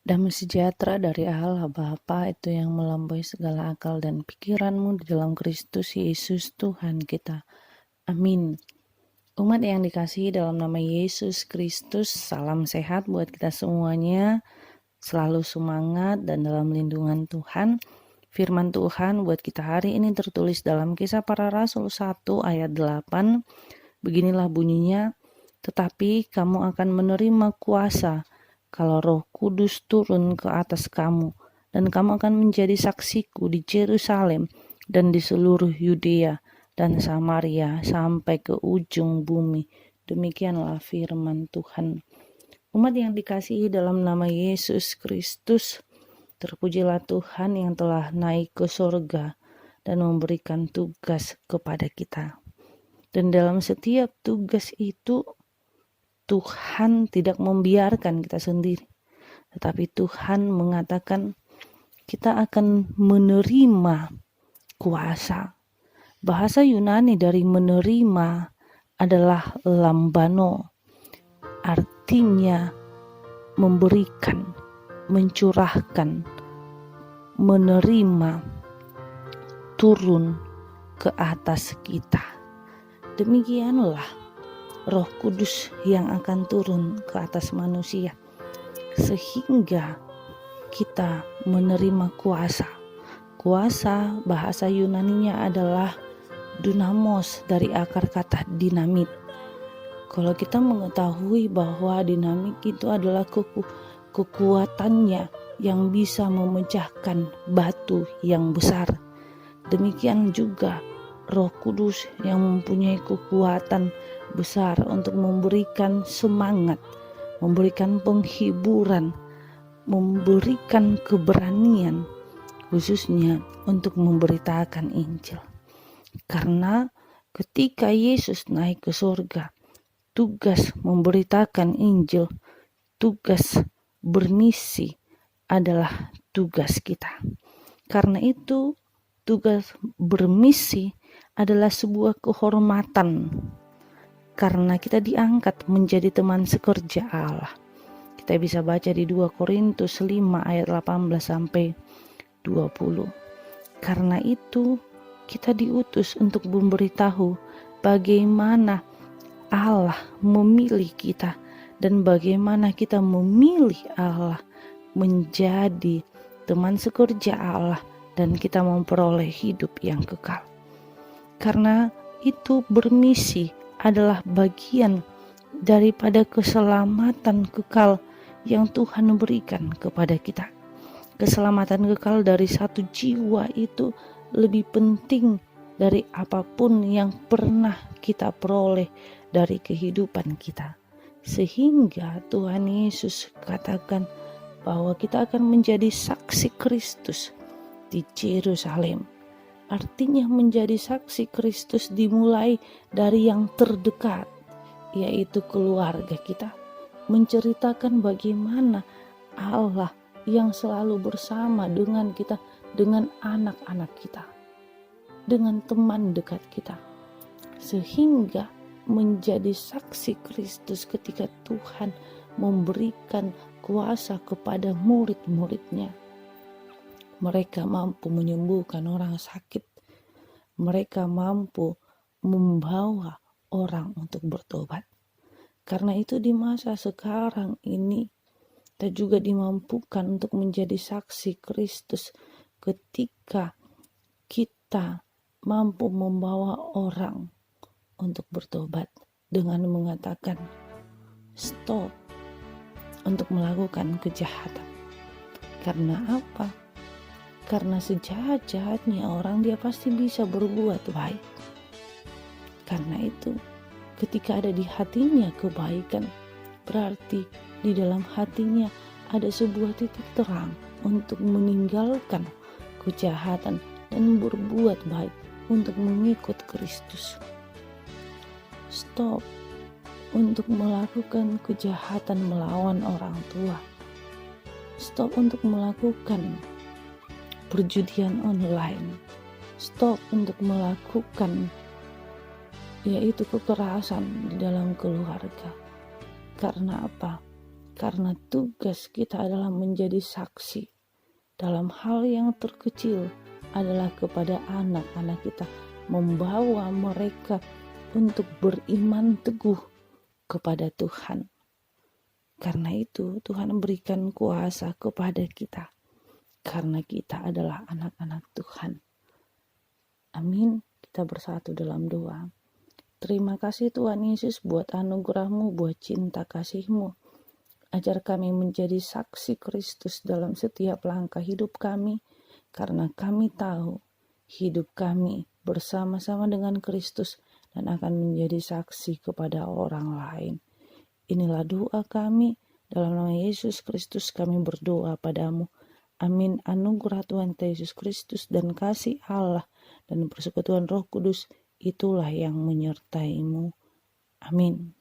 Damai sejahtera dari Allah Bapa itu yang melampaui segala akal dan pikiranmu di dalam Kristus Yesus Tuhan kita. Amin. Umat yang dikasihi dalam nama Yesus Kristus, salam sehat buat kita semuanya. Selalu semangat dan dalam lindungan Tuhan. Firman Tuhan buat kita hari ini tertulis dalam Kisah Para Rasul 1 ayat 8. Beginilah bunyinya, tetapi kamu akan menerima kuasa kalau Roh Kudus turun ke atas kamu, dan kamu akan menjadi saksiku di Yerusalem dan di seluruh Yudea dan Samaria sampai ke ujung bumi. Demikianlah firman Tuhan. Umat yang dikasihi dalam nama Yesus Kristus, terpujilah Tuhan yang telah naik ke sorga dan memberikan tugas kepada kita. Dan dalam setiap tugas itu, Tuhan tidak membiarkan kita sendiri, tetapi Tuhan mengatakan kita akan menerima kuasa. Bahasa Yunani dari menerima adalah lambano, artinya memberikan, mencurahkan, menerima, turun ke atas kita. Demikianlah Roh Kudus yang akan turun ke atas manusia, sehingga kita menerima kuasa. Kuasa bahasa Yunaninya adalah dunamos, dari akar kata dinamit. Kalau kita mengetahui bahwa dinamit itu adalah kekuatannya yang bisa memecahkan batu yang besar, demikian juga Roh Kudus yang mempunyai kekuatan besar untuk memberikan semangat, memberikan penghiburan, memberikan keberanian, khususnya untuk memberitakan Injil. Karena ketika Yesus naik ke surga, tugas memberitakan Injil, tugas bermisi adalah tugas kita. Karena itu, tugas bermisi adalah sebuah kehormatan, karena kita diangkat menjadi teman sekerja Allah. Kita bisa baca di 2 Korintus 5 ayat 18 sampai 20. Karena itu kita diutus untuk memberitahu bagaimana Allah memilih kita dan bagaimana kita memilih Allah menjadi teman sekerja Allah dan kita memperoleh hidup yang kekal. Karena itu bermisi adalah bagian daripada keselamatan kekal yang Tuhan berikan kepada kita. Keselamatan kekal dari satu jiwa itu lebih penting dari apapun yang pernah kita peroleh dari kehidupan kita. Sehingga Tuhan Yesus katakan bahwa kita akan menjadi saksi Kristus di Yerusalem. Artinya menjadi saksi Kristus dimulai dari yang terdekat, yaitu keluarga kita. Menceritakan bagaimana Allah yang selalu bersama dengan kita, dengan anak-anak kita, dengan teman dekat kita. Sehingga menjadi saksi Kristus ketika Tuhan memberikan kuasa kepada murid-muridnya. Mereka mampu menyembuhkan orang sakit. Mereka mampu membawa orang untuk bertobat. Karena itu di masa sekarang ini kita juga dimampukan untuk menjadi saksi Kristus ketika kita mampu membawa orang untuk bertobat dengan mengatakan stop untuk melakukan kejahatan. Karena apa? Karena sejahat-jahatnya orang, dia pasti bisa berbuat baik. Karena itu, ketika ada di hatinya kebaikan, berarti di dalam hatinya ada sebuah titik terang untuk meninggalkan kejahatan dan berbuat baik untuk mengikut Kristus. Stop untuk melakukan kejahatan melawan orang tua. Stop untuk melakukan perjudian online. Stop untuk melakukan yaitu kekerasan di dalam keluarga. Karena apa? Karena tugas kita adalah menjadi saksi dalam hal yang terkecil adalah kepada anak-anak kita, membawa mereka untuk beriman teguh kepada Tuhan. Karena itu Tuhan berikan kuasa kepada kita, karena kita adalah anak-anak Tuhan. Amin. Kita bersatu dalam doa. Terima kasih Tuhan Yesus buat anugerah-Mu, buat cinta kasih-Mu. Ajar kami menjadi saksi Kristus dalam setiap langkah hidup kami, karena kami tahu hidup kami bersama-sama dengan Kristus dan akan menjadi saksi kepada orang lain. Inilah doa kami, dalam nama Yesus Kristus kami berdoa padamu. Amin. Anugerah Tuhan Yesus Kristus dan kasih Allah dan persekutuan Roh Kudus itulah yang menyertai-Mu. Amin.